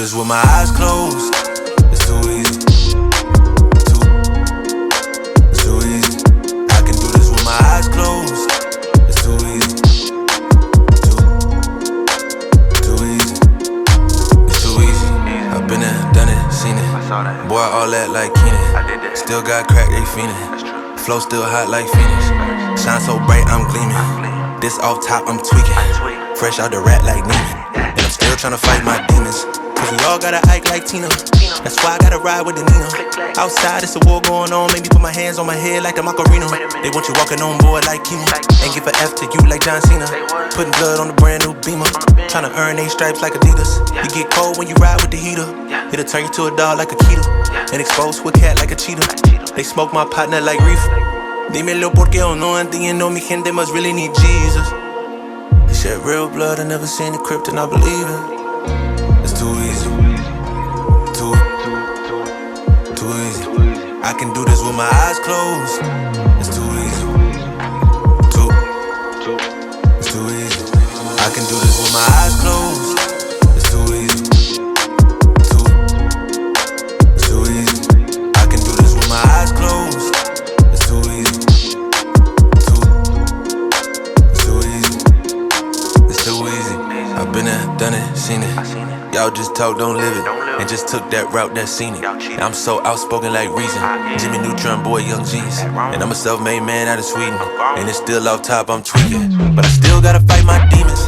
this with my eyes closed. It's too easy. It's too easy. I can do this with my eyes closed. It's too easy. Too easy. It's too easy. I've been there, done it, seen it. Boy, all that like Keenan. Still got crack, they fiendin'. Flow still hot like Phoenix. Shine so bright, I'm gleaming. This off top, I'm tweaking. Fresh out the rat like Neiman. And I'm still tryna fight my demons. Cause we all gotta act like Tina. That's why I gotta ride with the Nina. Outside, it's a war going on. Maybe put my hands on my head like the Macarena. They want you walking on board like chemo. And give an F to you like John Cena. Putting blood on the brand new Beamer. Tryna earn they stripes like Adidas. You get cold when you ride with the heater. It'll turn you to a dog like a keto. And expose with cat like a cheetah. They smoke my partner like reefer. Dímelo porque o no entiendo. Mi gente must really need Jesus. They shed real blood, I never seen the crypt and I believe it. It's too easy. Too easy. I can do this with my eyes closed. It's too easy. It's too easy. I can do this with my eyes closed. It's too easy. It's too easy. I can do this with my eyes closed. It's too easy. It's too easy. It's too easy. I've been there, done it, seen it. Y'all just talk, don't live it. And just took that route that's seen it. I'm so outspoken like Reason. Jimmy Neutron, boy, young G's. And I'm a self-made man out of Sweden. And it's still off top, I'm tweaking. But I still gotta fight my demons.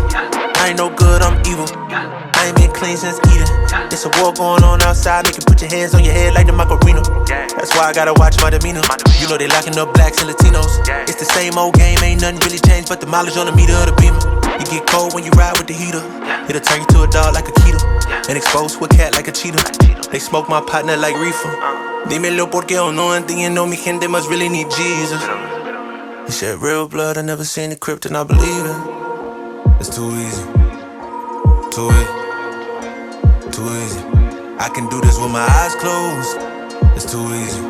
I ain't no good, I'm evil. I ain't been clean since Eden. It's a war going on outside. Make you put your hands on your head like the Macarena. That's why I gotta watch my demeanor. You know they locking up blacks and Latinos. It's the same old game, ain't nothing really changed but the mileage on the meter of the Beamer. You get cold when you ride with the heater. It'll turn you to a dog like a keto. And expose with cat like a cheetah. They smoke my partner like reefer. Dímelo porque o no entiendo. Mi gente must really need Jesus. They shed real blood, I never seen the crypt and I believe it. It's too easy. Too easy. I can do this with my eyes closed. It's too easy.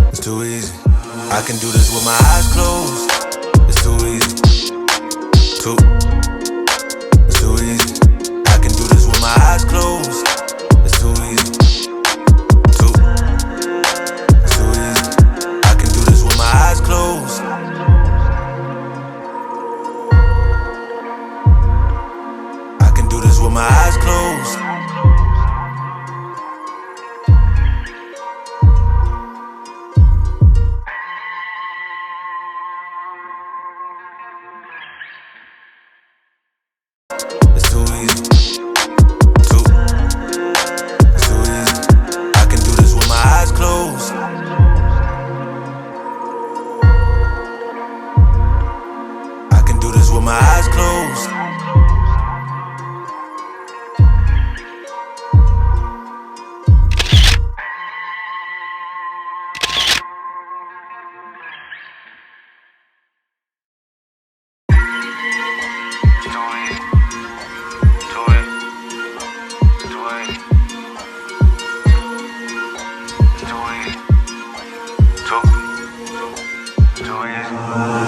It's too easy. I can do this with my eyes closed. It's too easy. It's too easy. I can do this with my eyes closed. It's too easy. It's too easy. I can do this with my eyes closed. I can do this with my eyes closed. It's too easy. It's too easy. I can do this with my eyes closed. I can do this with my eyes closed.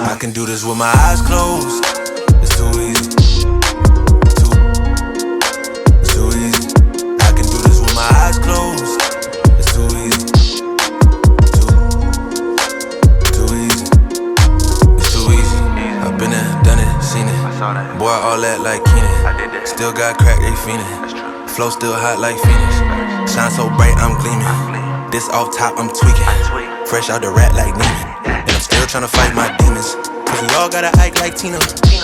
I can do this with my eyes closed. It's too easy. It's too easy. I can do this with my eyes closed. It's too easy. Too easy. It's too easy. I've been there, done it, seen it. Boy, all that like Keenan. Still got crack, they fiendin'. Flow still hot like Phoenix. Shine so bright, I'm gleaming. This off top, I'm tweaking. Fresh out the rat like Neiman. And I'm still tryna fight my demons. Cause we all gotta act like Tina.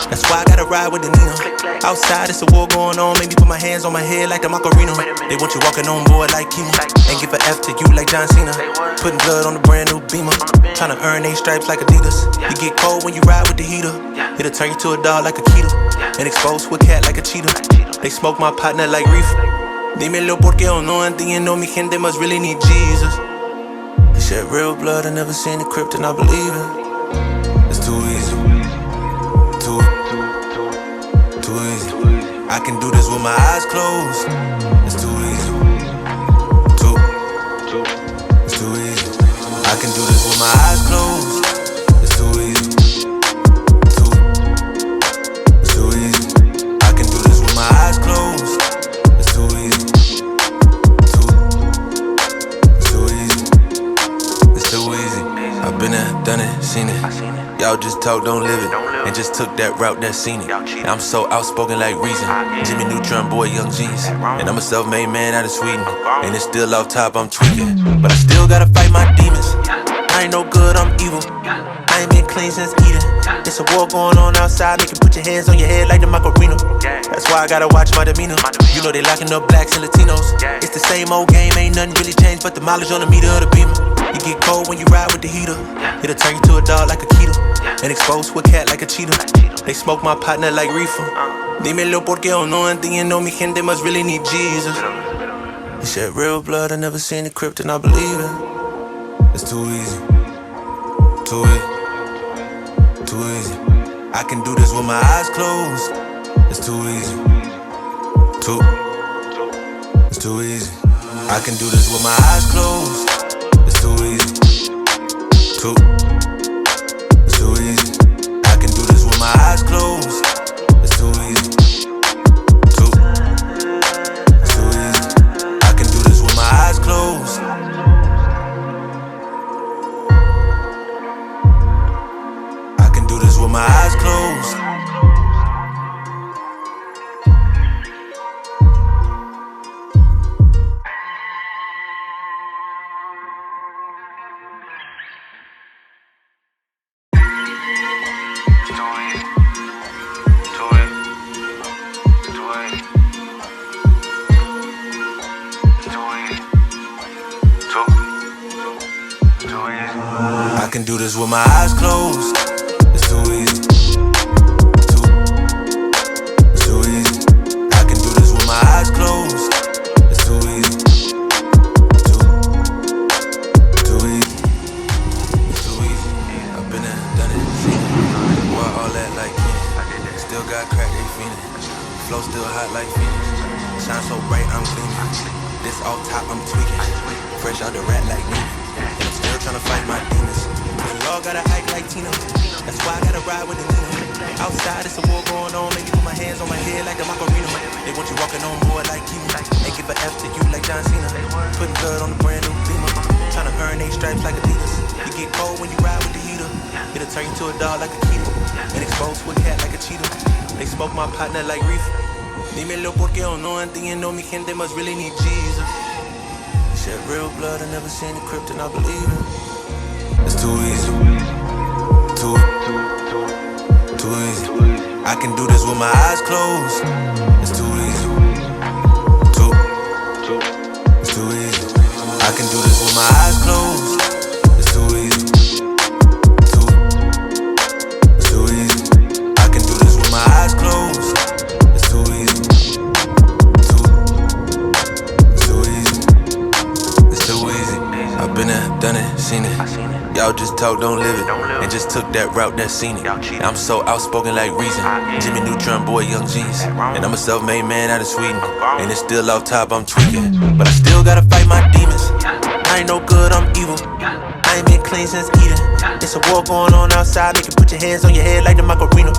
That's why I gotta ride with the Nina. Outside, it's a war going on. Maybe put my hands on my head like the Macarena. They want you walking on board like chemo. And give an F to you like John Cena. Putting blood on the brand new Beamer. Tryna earn they stripes like Adidas. You get cold when you ride with the heater. It'll turn you to a dog like a keto. And expose with cat like a cheetah. They smoke my partner like reefer. Dímelo porque o no entiendo. Mi gente must really need Jesus. They shed real blood, I never seen the crypt and I believe it. It's too easy. Too easy. I can do this with my eyes closed. It's too easy. It's too easy. I can do this with my eyes closed. It's too easy. It's too easy. I can do this with my eyes closed. Y'all just talk, don't live it. And just took that route, that scenic. I'm so outspoken like Reason. Jimmy Neutron, boy, young G's. And I'm a self-made man out of Sweden. And it's still off top, I'm tweaking. But I still gotta fight my demons. I ain't no good, I'm evil. I ain't been clean since Eden. It's a war going on outside, make you put your hands on your head like the Macarena. That's why I gotta watch my demeanor. You know they locking up blacks and Latinos. It's the same old game, ain't nothing really changed but the mileage on the meter of the beamer. You get cold when you ride with the heater. It'll turn you to a dog like a keto. And expose to a cat like a cheetah. They smoke my partner like reefer. Dímelo porque o no entiendo, mi gente must really need Jesus. He shed real blood, I never seen the crypt and I believe it. It's too easy. Too easy. Too easy. I can do this with my eyes closed. It's too easy. It's too easy. I can do this with my eyes closed. It's too easy. It's too easy. I can do this with my eyes closed. It's too easy. It's too easy. I can do this with my eyes closed. I can do this with my eyes closed. I can do this with my eyes closed. It's too easy. It's too easy. I can do this with my eyes closed. It's too easy. Too easy. It's too easy. I've been there, done it, seen it. Boy, all that like Kenny. Still got crack, they fiending. Flow still hot like Phoenix. Shine so bright, I'm gleaming. This off top, I'm tweaking. Fresh out the rat like me. And I'm still tryna fight my demons. The law gotta act like Tina. That's why I gotta ride with the Nina. Outside, it's a war going on. Make me put my hands on my head like the Macarena. They want you walking on board like Kima. They give a F to you like John Cena. Putting blood on the brand new Beamer. Tryna earn 8 stripes like Adidas. You get cold when you ride with the heater. It'll turn you to a dog like a keto. And expose to a cat like a cheetah. They smoke my partner like reefer. Dímelo porque o no entiendo, mi gente must really need Jesus. He shed real blood, I never seen the crypt and I believe it. It's too easy. Too easy. I can do this with my eyes closed. It's too easy. It's too easy. I can do this with my eyes closed. It's too easy. It's too easy. I can do this with my eyes closed. It's too easy. It's too easy. It's too easy. I've been there, done it, seen it. Y'all just talk, don't live it. And just took that route, that scenic. I'm so outspoken like Reason. Jimmy Neutron, boy, young G's. And I'm a self-made man out of Sweden. And it's still off top, I'm tweaking. But I still gotta fight my demons. I ain't no good, I'm evil. I ain't been clean since Eden. It's a war going on outside, make you put your hands on your head like the Macarena.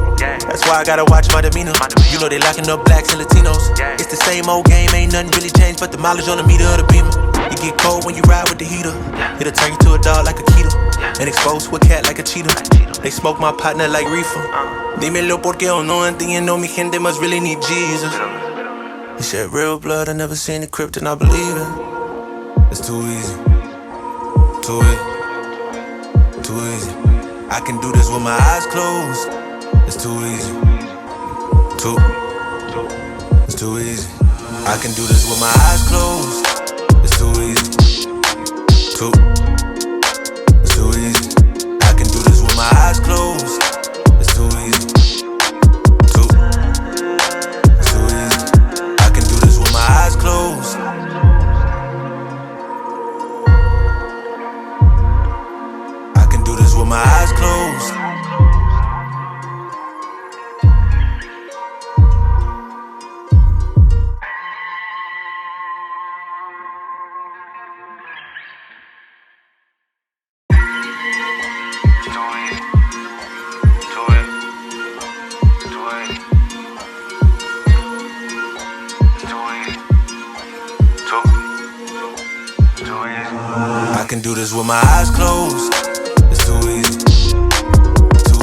That's why I gotta watch my demeanor. You know they locking up blacks and Latinos. It's the same old game, ain't nothing really changed but the mileage on the meter of the beamer. You get cold when you ride with the heater. It'll turn you to a dog like a keto. And expose to a cat like a cheetah. They smoke my partner like reefer. Dímelo porque o no entiendo, mi gente must really need Jesus. He shed real blood, I never seen the crypt and I believe it. It's too easy. Too easy. Too easy. I can do this with my eyes closed. It's too easy. It's too easy. I can do this with my eyes closed. It's too easy. It's too easy. I can do this with my eyes closed. It's too easy. It's too easy. I can do this with my eyes closed. I can do this with my eyes closed. I can do this with my eyes closed. It's too easy. Too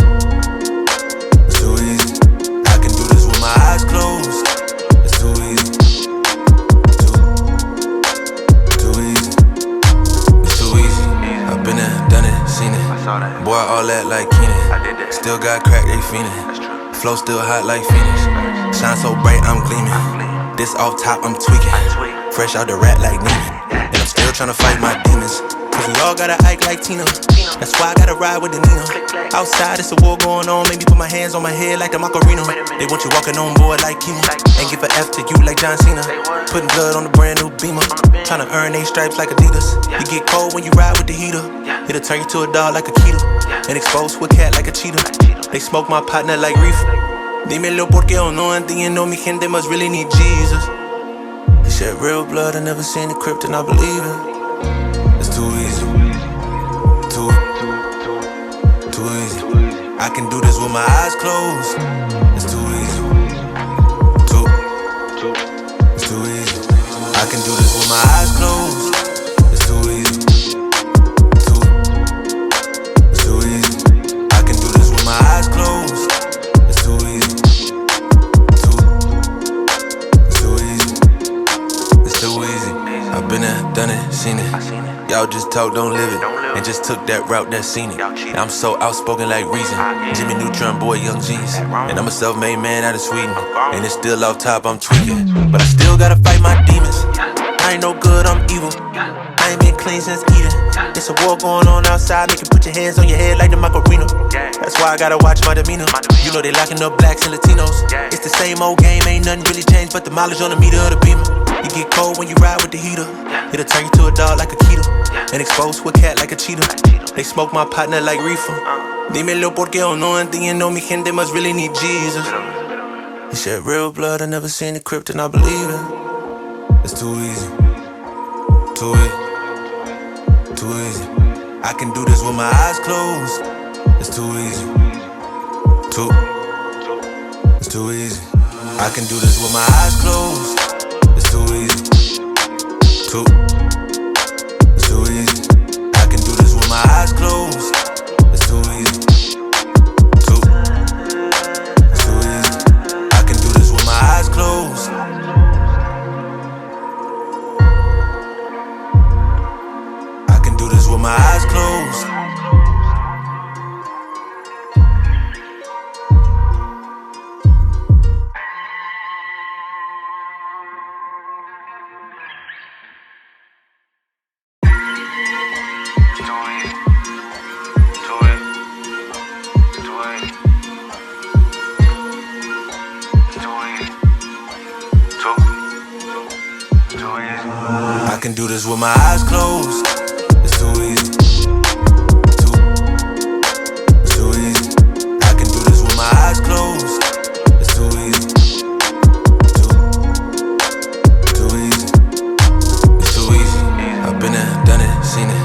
Boy, all that like Keenan. Still got crack, they fiendin'. Flow still hot like Phoenix. Shine so bright, I'm gleaming. This off top, I'm tweaking. Fresh out the rat like Neiman. And I'm still tryna fight my demons. Cause we all gotta act like Tina. That's why I gotta ride with the Nina. Outside, it's a war going on. Maybe put my hands on my head like the Macarena. They want you walking on board like chemo. And give a F to you like John Cena. Putting blood on the brand new Beamer. Tryna earn 8 stripes like Adidas. You get cold when you ride with the heater. It'll turn you to a dog like a keto. And expose to a cat like a cheetah. They smoke my partner like reefer. Dímelo porque o no entiendo. Mi gente must really need Jesus. They shed real blood. I never seen the crypt and I believe it. It's too easy. Too easy. I can do this with my eyes closed. It's too easy. It's too easy. I can do this with my eyes closed. It's too easy. It's too easy. I can do this with my eyes closed. It's too easy. It's too easy. It's too easy. I've been there, done it, seen it. Y'all just talk, don't live it. And just took that route, that scenic. I'm so outspoken like Reason. Jimmy Neutron, boy, young G's. And I'm a self-made man out of Sweden. And it's still off top, I'm tweaking. But I still gotta fight my demons. I ain't no good, I'm evil. I ain't been clean since Eden. It's a war going on outside. Make you put your hands on your head like the Macarena. That's why I gotta watch my demeanor. You know they locking up blacks and Latinos. It's the same old game, ain't nothing really changed but the mileage on the meter of the Beamer. You get cold when you ride with the heater. It'll turn you to a dog like a keto. And expose to a cat like a cheetah. They smoke my partner like reefer. Dímelo porque o no entiendo. Mi gente must really need Jesus. He shed real blood. I never seen the crypt and I believe it. It's too easy. Too easy. I can do this with my eyes closed. It's too easy. It's too easy. I can do this with my eyes closed. It's too easy. It's too easy. I can do this with my eyes closed. It's too easy. It's too easy. I can do this with my eyes closed. I can do this with my eyes closed. I can do this with my eyes closed. It's too easy. It's too easy. I can do this with my eyes closed. It's too easy. Too easy. It's too easy. I've been there, done it, seen it.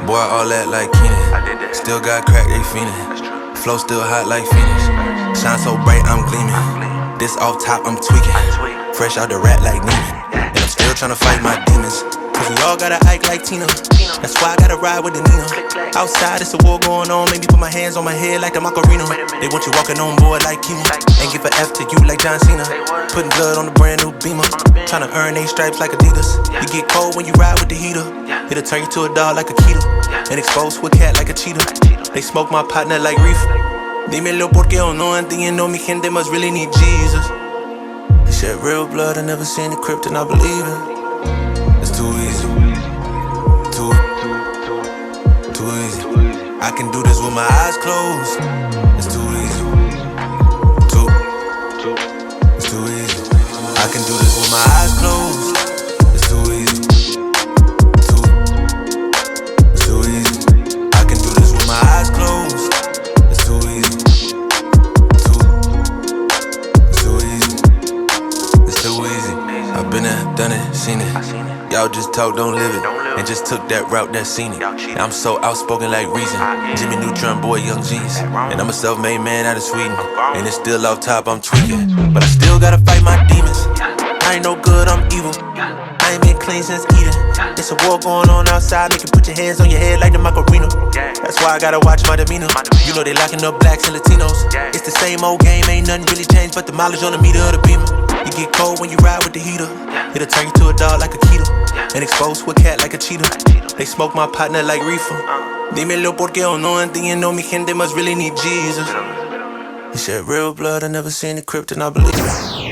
Boy, all that like Keenan. Still got crack, they fiendin'. Flow still hot like Phoenix. Shine so bright, I'm gleaming. This off top, I'm tweaking. Fresh out the rat like Neiman. And I'm still tryna fight my demons. Cause we all gotta act like Tina. That's why I gotta ride with the Nina. Outside, it's a war going on. Maybe put my hands on my head like the Macarena. They want you walking on board like chemo. And give a F to you like John Cena. Putting blood on the brand new Beamer. Tryna earn 8 stripes like Adidas. You get cold when you ride with the heater. It'll turn you to a dog like a keto. And expose to a cat like a cheetah. They smoke my partner like reefer. Dímelo porque o no entiendo. Mi gente must really need Jesus. He shed real blood. I never seen the crypt and I believe it. It's too easy. Too easy. I can do this with my eyes closed. It's too easy. It's too easy. I can do this with my eyes closed. It's too easy. It's too easy. I can do this with my eyes closed. It's too easy. It's too easy. It's too easy. I've been there, done it, seen it. Y'all just talk, don't live it. And just took that route, that scenic. I'm so outspoken like Reason. Jimmy Neutron, boy, young G's. And I'm a self-made man out of Sweden. And it's still off top, I'm tweaking. But I still gotta fight my demons. I ain't no good, I'm evil. I ain't been clean since Eden. It's a war going on outside. Make you put your hands on your head like the Macarena. That's why I gotta watch my demeanor. You know they locking up blacks and Latinos. It's the same old game, ain't nothing really changed but the mileage on the meter of the Beamer. You get cold when you ride with the heater. It'll turn you to a dog like a keto. And expose to a cat like a cheetah. They smoke my partner like reefer. Dímelo porque yo no entiendo. Mi gente must really need Jesus. He said real blood, I never seen the crypt and I believe it.